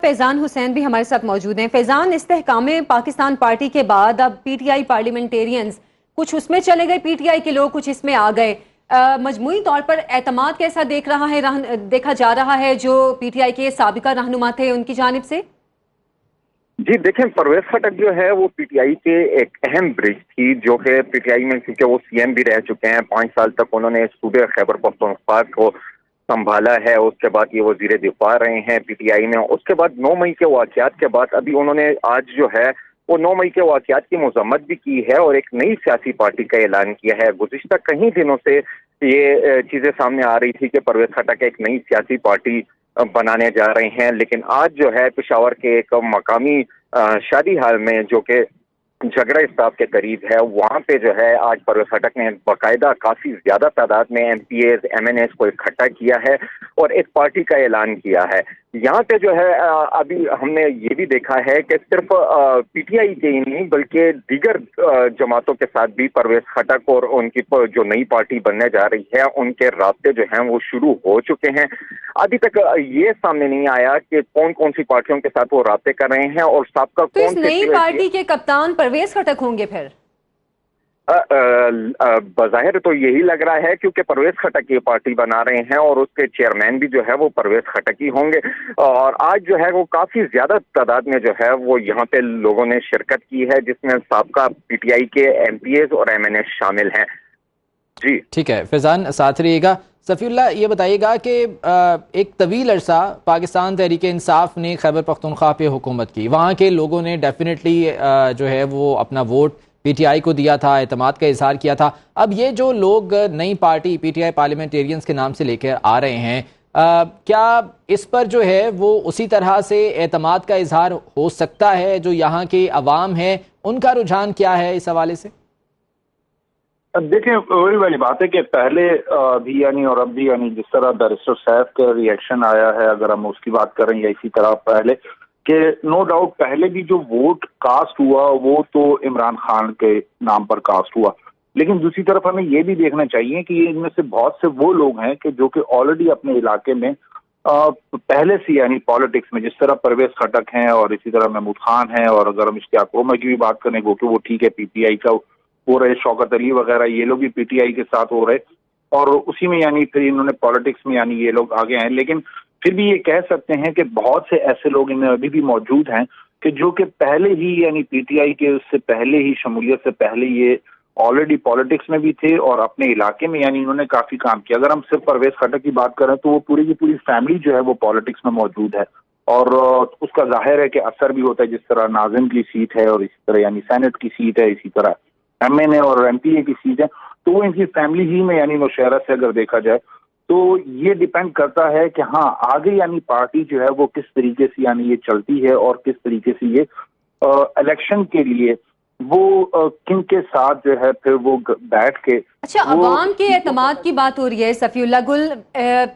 فیضان حسین بھی ہمارے ساتھ موجود ہیں۔ فیضان، استحکام پاکستان پارٹی کے بعد اب پی ٹی آئی پارلیمنٹیرینز کچھ اس میں چلے گئے، پی ٹی آئی کے لوگ کچھ اس میں آ گئے، مجموعی طور پر اعتماد کیسا دیکھا جا رہا ہے جو پی ٹی آئی کے سابقہ رہنما تھے ان کی جانب سے؟ جی دیکھیں، پرویز خٹک جو ہے وہ پی ٹی آئی کے ایک اہم برج تھی، جو کہ پی ٹی آئی میں کیونکہ وہ سی ایم بھی رہ چکے ہیں، 5 سال تک انہوں نے صوبے خیبر پختونخوا کو سنبھالا ہے۔ اس کے بعد یہ وزیر دفاع رہے ہیں پی ٹی آئی میں۔ اس کے بعد 9 مئی کے واقعات کے بعد ابھی انہوں نے آج جو ہے وہ 9 مئی کے واقعات کی مذمت بھی کی ہے اور ایک نئی سیاسی پارٹی کا اعلان کیا ہے۔ گزشتہ کئی دنوں سے یہ چیزیں سامنے آ رہی تھی کہ پرویز خٹک ایک نئی سیاسی پارٹی بنانے جا رہے ہیں، لیکن آج جو ہے پشاور کے ایک مقامی شادی حال میں جو کہ جھگڑا اسٹاف کے قریب ہے، وہاں پہ جو ہے آج پرویز خٹک نے باقاعدہ کافی زیادہ تعداد میں MPs MNAs کو اکٹھا کیا ہے اور ایک پارٹی کا اعلان کیا ہے۔ یہاں پہ جو ہے ابھی ہم نے یہ بھی دیکھا ہے کہ صرف پی ٹی آئی کے ہی نہیں بلکہ دیگر جماعتوں کے ساتھ بھی پرویز خٹک اور ان کی جو نئی پارٹی بننے جا رہی ہے ان کے رابطے جو ہیں وہ شروع ہو چکے ہیں۔ ابھی تک یہ سامنے نہیں آیا کہ کون کون سی پارٹیوں کے ساتھ وہ رابطے کر رہے ہیں اور سابقہ تو اس نئی پارٹی کے کپتان پرویز خٹک ہوں گے پھر؟ بظاہر تو یہی لگ رہا ہے، کیونکہ پرویز خٹک یہ پارٹی بنا رہے ہیں اور اس کے چیئرمین بھی جو ہے وہ پرویز خٹک ہی ہوں گے، اور آج جو ہے وہ کافی زیادہ تعداد میں جو ہے وہ یہاں پہ لوگوں نے شرکت کی ہے، جس میں سابقہ پی ٹی آئی کے ایم پی ایز اور ایم این ایز شامل ہیں۔ جی ٹھیک ہے فیضان، ساتھ رہیے گا۔ صفی اللہ، یہ بتائیے گا کہ ایک طویل عرصہ پاکستان تحریک انصاف نے خیبر پختونخوا پہ حکومت کی، وہاں کے لوگوں نے ڈیفینیٹلی جو ہے وہ اپنا ووٹ پی ٹی آئی کو دیا تھا، اعتماد کا اظہار کیا تھا۔ اب یہ جو لوگ نئی party P T I parliamentarians کے نام سے لے کر آ رہے ہیں، کیا اس پر جو ہے وہ اسی طرح سے اعتماد کا اظہار ہو سکتا ہے؟ جو یہاں کے عوام ہیں ان کا رجحان کیا ہے اس حوالے سے؟ دیکھیں، وہی والی بات ہے کہ پہلے بھی اور اب بھی جس طرح بیرسٹر سیف کا ری ایکشن آیا ہے، اگر ہم اس کی بات کریں، یا اسی طرح پہلے کہ نو ڈاؤٹ پہلے بھی جو ووٹ کاسٹ ہوا وہ تو عمران خان کے نام پر کاسٹ ہوا، لیکن دوسری طرف ہمیں یہ بھی دیکھنا چاہیے کہ ان میں سے بہت سے وہ لوگ ہیں کہ جو کہ آلریڈی اپنے علاقے میں پہلے سے پالیٹکس میں، جس طرح پرویز خٹک ہیں اور اسی طرح محمود خان ہیں، اور اگر ہم اشتیاق عمر کی بھی بات کریں گے کہ وہ ٹھیک ہے پی ٹی آئی کا ہو رہے، شوکت علی وغیرہ یہ لوگ بھی پی ٹی آئی کے ساتھ ہو رہے، اور اسی میں پھر انہوں نے پالیٹکس میں یہ لوگ آگے ہیں، لیکن پھر بھی یہ کہہ سکتے ہیں کہ بہت سے ایسے لوگ ان میں ابھی بھی موجود ہیں کہ جو کہ پہلے ہی پی ٹی آئی کے اس سے پہلے ہی شمولیت سے پہلے یہ آلریڈی پالیٹکس میں بھی تھے اور اپنے علاقے میں انہوں نے کافی کام کیا۔ اگر ہم صرف پرویز خٹک کی بات کریں تو وہ پوری کی پوری فیملی جو ہے وہ پالیٹکس میں موجود ہے، اور اس کا ظاہر ہے کہ اثر بھی ہوتا ہے، جس طرح ناظم کی سیٹ ہے اور اسی طرح سینٹ کی سیٹ ہے، اسی طرح ایم این اے اور ایم پی اے کی سیٹ ہے، تو وہ ان کی فیملی ہی میں مشاہرہ سے اگر دیکھا جائے تو یہ ڈیپینڈ کرتا ہے کہ ہاں آگے پارٹی جو ہے وہ کس طریقے سے یہ چلتی ہے اور کس طریقے سے یہ الیکشن کے لیے وہ کن کے ساتھ جو ہے پھر وہ بیٹھ کے۔ اچھا، عوام کے اعتماد کی بات ہو رہی ہے صفی اللہ گل،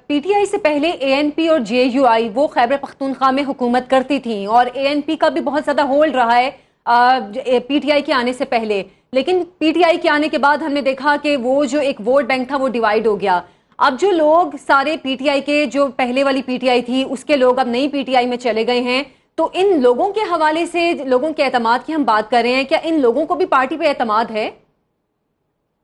پی ٹی آئی سے پہلے اے این پی اور جے یو آئی وہ خیبر پختونخوا میں حکومت کرتی تھیں، اور اے این پی کا بھی بہت زیادہ ہولڈ رہا ہے پی ٹی آئی کے آنے سے پہلے، لیکن پی ٹی آئی کے آنے کے بعد ہم نے دیکھا کہ وہ جو ایک ووٹ بینک تھا وہ ڈیوائیڈ ہو گیا۔ اب جو لوگ سارے پی ٹی آئی کے، جو پہلے والی پی ٹی آئی تھی اس کے لوگ اب نئی پی ٹی آئی میں چلے گئے ہیں، تو ان لوگوں کے حوالے سے، لوگوں کے اعتماد کی ہم بات کر رہے ہیں، کیا ان لوگوں کو بھی پارٹی پہ اعتماد ہے؟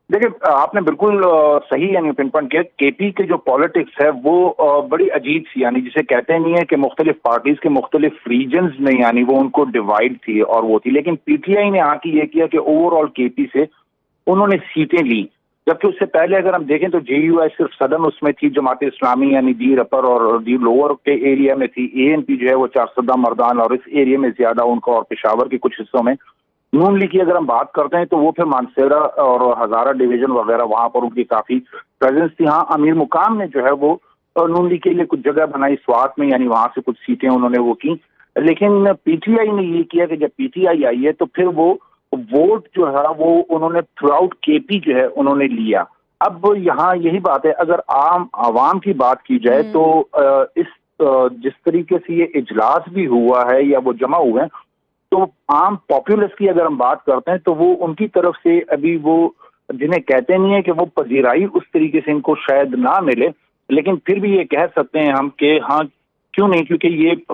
دیکھیں، آپ نے بالکل صحیح پن پوائنٹ کیا، کے پی کے جو پالیٹکس ہے وہ بڑی عجیب سی جسے کہتے نہیں ہے کہ مختلف پارٹیز کے مختلف ریجنز میں وہ ان کو ڈیوائیڈ تھی اور وہ تھی، لیکن پی ٹی آئی نے آ کے یہ کیا کہ اوور آل کے پی سے انہوں نے سیٹیں لی، جبکہ اس سے پہلے اگر ہم دیکھیں تو جے یو آئی صرف صدم اس میں تھی، جماعت اسلامی دیر اپر اور دیر لوور کے ایریا میں تھی، اے این پی جو ہے وہ 410 مردان اور اس ایریا میں زیادہ ان کو، اور پشاور کے کچھ حصوں میں نون لیگ کی اگر ہم بات کرتے ہیں تو وہ پھر مانسیرا اور ہزارہ ڈویژن وغیرہ وہاں پر ان کی کافی پریزنس تھی۔ ہاں، امیر مقام نے جو ہے وہ نون لیگ کے لیے کچھ جگہ بنائی سوات میں، وہاں سے کچھ سیٹیں انہوں نے وہ کی، لیکن پی ٹی آئی نے یہ کیا کہ جب پی ٹی آئی آئی ہے تو پھر وہ ووٹ جو ہے وہ انہوں نے تھرو آؤٹ کے پی جو ہے انہوں نے لیا۔ اب یہاں یہی بات ہے، اگر عام عوام کی بات کی جائے تو اس جس طریقے سے یہ اجلاس بھی ہوا ہے یا وہ جمع ہوئے ہیں، تو عام پاپولس کی اگر ہم بات کرتے ہیں تو وہ ان کی طرف سے ابھی وہ جنہیں کہتے نہیں ہیں کہ وہ پذیرائی اس طریقے سے ان کو شاید نہ ملے، لیکن پھر بھی یہ کہہ سکتے ہیں ہم کہ ہاں کیوں نہیں، کیونکہ یہ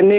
NA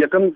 1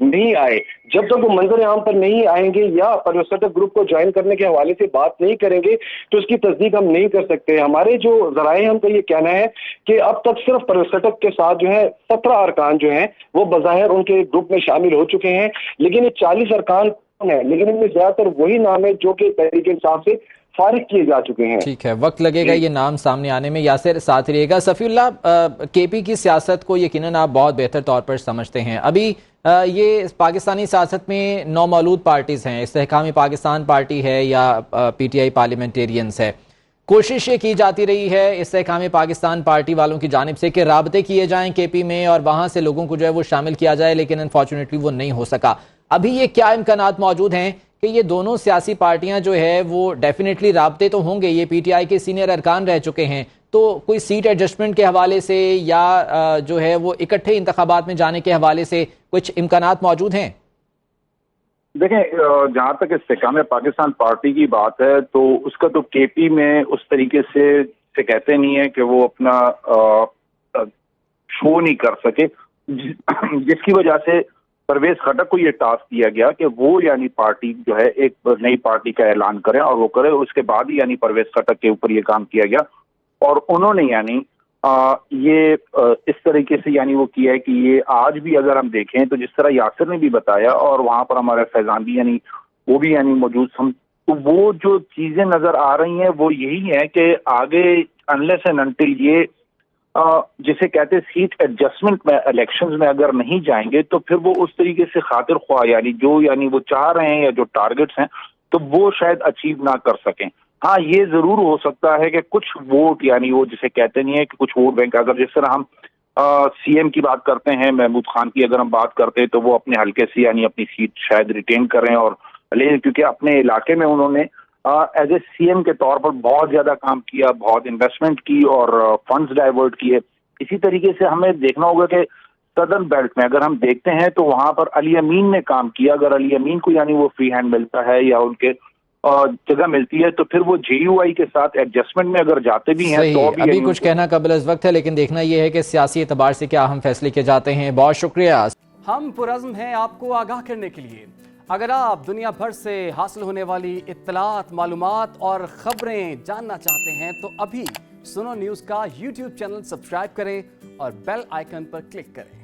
نہیں آئے، جب تک وہ منظر عام پر نہیں آئیں گے یا پرویز خٹک گروپ کو جوائن کرنے کے حوالے سے بات نہیں کریں گے تو اس کی تصدیق ہم نہیں کر سکتے۔ ہمارے جو ذرائع ہم کا یہ کہنا ہے کہ اب تک صرف پرویز خٹک کے ساتھ جو ہے 17 ارکان جو ہیں وہ بظاہر ان کے گروپ میں شامل ہو چکے ہیں، لیکن یہ 40 ارکان ہیں، لیکن ان میں زیادہ تر وہی نام ہے جو کہ تحریک انصاف سے فارغ کیے جا چکے ہیں۔ ٹھیک ہے، وقت لگے گا یہ نام سامنے آنے میں۔ یاسر ساتھ رہیے گا۔ صفی اللہ، کے پی کی سیاست کو یقیناً آپ بہت بہتر طور پر سمجھتے ہیں۔ ابھی یہ پاکستانی سیاست میں نومولود پارٹیز ہیں، استحکام پاکستان پارٹی ہے یا پی ٹی آئی پارلیمنٹیرینز ہے۔ کوشش یہ کی جاتی رہی ہے استحکام پاکستان پارٹی والوں کی جانب سے کہ رابطے کیے جائیں کے پی میں اور وہاں سے لوگوں کو جو ہے وہ شامل کیا جائے، لیکن انفارچونیٹلی وہ نہیں ہو سکا۔ ابھی یہ کیا امکانات موجود ہیں کہ یہ دونوں سیاسی پارٹیاں جو ہے وہ ڈیفینیٹلی رابطے تو ہوں گے، یہ پی ٹی آئی کے سینئر ارکان رہ چکے ہیں، تو کوئی سیٹ ایڈجسٹمنٹ کے حوالے سے یا جو ہے وہ اکٹھے انتخابات میں جانے کے حوالے سے کچھ امکانات موجود ہیں؟ دیکھیں، جہاں تک استحکام پاکستان پارٹی کی بات ہے تو اس کا تو کے پی میں اس طریقے سے کہتے نہیں ہے کہ وہ اپنا شو نہیں کر سکے، جس کی وجہ سے پرویز خٹک کو یہ ٹاسک دیا گیا کہ وہ یعنی پارٹی جو ہے ایک نئی پارٹی کا اعلان کریں اور وہ کرے، اس کے بعد ہی یعنی پرویز خٹک کے اوپر یہ کام کیا گیا اور انہوں نے یعنی یہ اس طریقے سے یعنی وہ کیا ہے کہ یہ آج بھی اگر ہم دیکھیں تو جس طرح یاسر نے بھی بتایا اور وہاں پر ہمارے فیضان بھی یعنی وہ بھی یعنی موجود، تو وہ جو چیزیں نظر آ رہی ہیں وہ یہی ہے کہ آگے انلیس اینڈ انٹل یہ جسے کہتے ہیں سیٹ ایڈجسٹمنٹ میں الیکشنز میں اگر نہیں جائیں گے تو پھر وہ اس طریقے سے خاطر خواہ یعنی جو یعنی وہ چاہ رہے ہیں یا جو ٹارگٹس ہیں تو وہ شاید اچیو نہ کر سکیں۔ ہاں یہ ضرور ہو سکتا ہے کہ کچھ ووٹ یعنی وہ جسے کہتے نہیں ہے کہ کچھ ووٹ بینک، اگر جس طرح ہم سی ایم کی بات کرتے ہیں، محمود خان کی اگر ہم بات کرتے ہیں تو وہ اپنے حلقے سے یعنی اپنی سیٹ شاید ریٹین کریں اور لیکن کیونکہ اپنے علاقے میں انہوں نے ایز اے سی ایم کے طور پر بہت زیادہ کام کیا، بہت انویسٹمنٹ کی اور فنڈز ڈائیورٹ کیے۔ اسی طریقے سے ہمیں دیکھنا ہوگا کہ سدرن بیلٹ میں اگر ہم دیکھتے ہیں تو وہاں پر علی امین نے کام کیا، اگر علی امین کو یعنی وہ فری ہینڈ ملتا ہے یا ان کے جگہ ملتی ہے تو پھر وہ جے یو آئی کے ساتھ ایڈجسٹمنٹ میں اگر جاتے بھی ہیں تو بھی ابھی کچھ کہنا قبل از وقت ہے، لیکن دیکھنا یہ ہے کہ سیاسی اعتبار سے کیا اہم فیصلے کیے جاتے ہیں۔ بہت شکریہ۔ ہم پرعزم ہیں آپ کو آگاہ کرنے کے لیے۔ اگر آپ دنیا بھر سے حاصل ہونے والی اطلاعات، معلومات اور خبریں جاننا چاہتے ہیں تو ابھی سنو نیوز کا یوٹیوب چینل سبسکرائب کریں اور بیل آئیکن پر کلک کریں۔